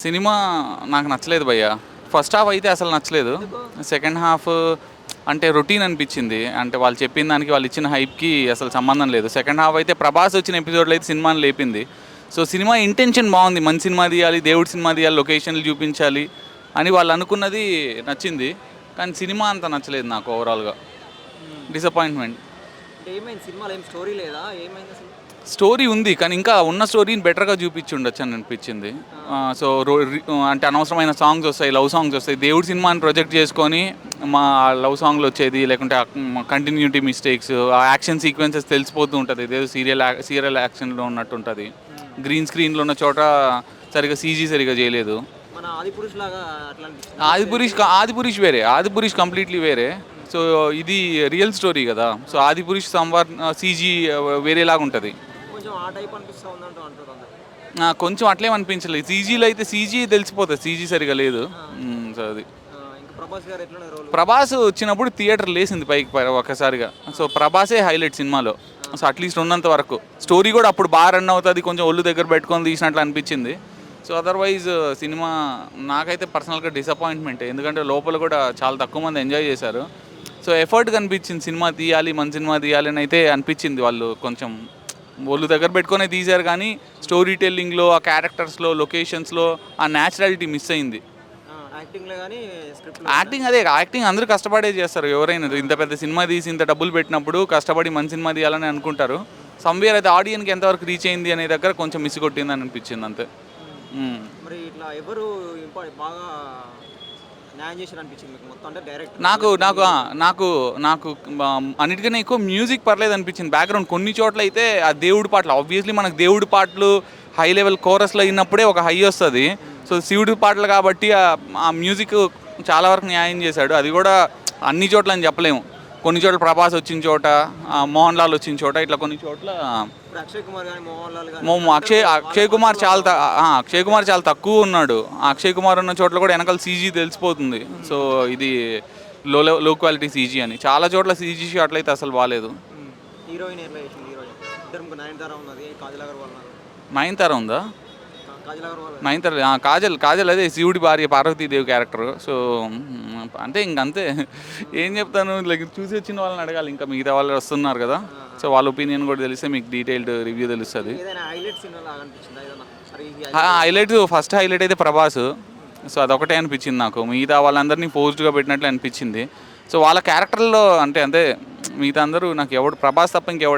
Cinema నాకు నచ్చలేదు భయ్య. ఫస్ట్ హాఫ్ అయితే అసలు నచ్చలేదు. ఎందుకు? సెకండ్ హాఫ్ అంటే రొటీన్ అనిపించింది. అంటే వాళ్ళు చెప్పిన దానికి వాళ్ళు ఇచ్చిన హైప్‌కి అసలు సంబంధం లేదు. సెకండ్ హాఫ్ అయితే ప్రభాస్ వచ్చిన ఎపిసోడ్‌లో అయితే సినిమాని లేపింది. సో సినిమా ఇంటెన్షన్ బాగుంది. మంచి సినిమా తీయాలి, దేవుడి సినిమా తీయాలి, లొకేషన్‌లు చూపించాలి అని వాళ్ళు అనుకున్నది నచ్చింది. కానీ సినిమా అంత నచ్చలేదు నాకు ఓవరాల్‌గా. డిసప్పాయింట్‌మెంట్. అంటే ఏమైంది సినిమాలో ఏం స్టోరీ లేదా? ఏమైంది అసలు? స్టోరీ ఉంది కానీ ఇంకా ఉన్న స్టోరీని బెటర్గా చూపించి ఉండొచ్చు అని అనిపించింది. సో అంటే అనవసరమైన సాంగ్స్ వస్తాయి, లవ్ సాంగ్స్ వస్తాయి. దేవుడి సినిమాని ప్రొజెక్ట్ చేసుకొని మా లవ్ సాంగ్లు వచ్చేది, లేకుంటే కంటిన్యూటీ మిస్టేక్స్, ఆ యాక్షన్ సీక్వెన్సెస్ తెలిసిపోతూ ఉంటుంది. ఇదేదో సీరియల్ యాక్షన్లో ఉన్నట్టు ఉంటుంది. గ్రీన్ స్క్రీన్లో ఉన్న చోట సరిగా సీజీ సరిగా చేయలేదు. మన ఆదిపురుష్ లాగా అట్లా అనిపిస్తుంది. ఆదిపురుష్ వేరే, ఆదిపురుష్ కంప్లీట్లీ వేరే. సో ఇది రియల్ స్టోరీ కదా. సో ఆదిపురుష్ సీజీ వేరేలాగా ఉంటుంది. కొంచెం ఆ టైప్ అనిపిస్తా ఉందంటూ అంటారు అందరు. కొంచెం అట్లేం అనిపించలేదు. సీజీలో అయితే సీజీ తెలిసిపోతుంది, సీజీ సరిగా లేదు. సో అది ఇంకా ప్రభాస్ గారు ఎట్లా రోల్? ప్రభాస్ వచ్చినప్పుడు థియేటర్ లేసింది పైకి ఒక్కసారిగా. సో ప్రభాసే హైలైట్ సినిమాలో. సో అట్లీస్ట్ ఉన్నంత వరకు స్టోరీ కూడా అప్పుడు బాగా రన్ అవుతుంది, కొంచెం ఒళ్ళు దగ్గర పెట్టుకొని తీసినట్లు అనిపించింది. సో అదర్వైజ్ సినిమా నాకైతే పర్సనల్గా డిసప్పాయింట్మెంట్. ఎందుకంటే లోపల కూడా చాలా తక్కువ మంది ఎంజాయ్ చేశారు. సో ఎఫర్ట్ కనిపించింది, సినిమా తీయాలి, మంచి సినిమా తీయాలి అని అయితే అనిపించింది. వాళ్ళు కొంచెం ఒళ్ళు దగ్గర పెట్టుకునే తీశారు కానీ స్టోరీ టెల్లింగ్లో, ఆ క్యారెక్టర్స్లో, లొకేషన్స్లో ఆ న్యాచురాలిటీ మిస్ అయింది. యాక్టింగ్లో కానీ స్క్రిప్ట్ యాక్టింగ్ అందరూ కష్టపడే చేస్తారు. ఎవరైనా ఇంత పెద్ద సినిమా తీసి ఇంత డబ్బులు పెట్టినప్పుడు కష్టపడి మంచి సినిమా తీయాలని అనుకుంటారు. సమ్వేర్ అయితే ఆడియన్కి ఎంతవరకు రీచ్ అయింది అనే దగ్గర కొంచెం మిస్ కొట్టింది అని అనిపించింది అంతే. మరి ఇట్లా ఎవరు బాగా న్యాయం చేశారు అనిపించింది మీకు మొత్తం? అంటే డైరెక్ట్ నాకు అన్నిటికన్నా ఎక్కువ మ్యూజిక్ పర్లేదు అనిపించింది. బ్యాక్గ్రౌండ్ కొన్ని చోట్ల అయితే ఆ దేవుడి పాటలు, ఆబ్వియస్లీ మనకు దేవుడి పాటలు హై లెవెల్ కోరస్లో అయినప్పుడే ఒక హై వస్తుంది. సో శివుడి పాటలు కాబట్టి ఆ మ్యూజిక్ చాలా వరకు న్యాయం చేశాడు. అది కూడా అన్ని చోట్ల అని చెప్పలేము. కొన్ని చోట్ల ప్రభాస్ వచ్చిన చోట, మోహన్ లాల్ వచ్చిన చోట, ఇట్లా కొన్ని చోట్ల అక్షయ్ కుమార్ కానీ మోహన్ లాల్ కానీ అక్షయ్ కుమార్ చాలా తక్కువ ఉన్నాడు. అక్షయ్ కుమార్ ఉన్న చోట్ల కూడా వెనకాల సీజీ తెలిసిపోతుంది. సో ఇది లో క్వాలిటీ సీజీ అని. చాలా చోట్ల సీజీ షాట్లు అయితే అసలు బాగాలేదు. హీరోయిన్ ఎట్లా చేసింది? హీరోయిన్ ఇద్దరు నయనతార ఉన్నది, కాజల్ అగర్వాల్ ఉన్నారు. నయనతార ఉందా? కాజల్ అగర్వాల్ నయనతార కాజల్ అదే శివుడి భార్య పార్వతీదేవి క్యారెక్టర్. సో అంటే ఇంకంతే ఏం చెప్తాను, లైక్ చూసి వచ్చిన వాళ్ళని అడగాలి. ఇంకా మిగతా వాళ్ళు వస్తున్నారు కదా, సో వాళ్ళ ఒపీనియన్ కూడా తెలిస్తే మీకు డీటెయిల్డ్ రివ్యూ తెలుస్తుంది. ఫస్ట్ హైలైట్ అయితే ప్రభాస్. సో అదొకటే అనిపించింది నాకు. మిగతా వాళ్ళందరినీ పోస్ట్గా పెట్టినట్లు అనిపించింది. సో వాళ్ళ క్యారెక్టర్లో అంటే మిగతా అందరూ నాకు ఎవడు ప్రభాస్ తప్ప ఇంకెవడు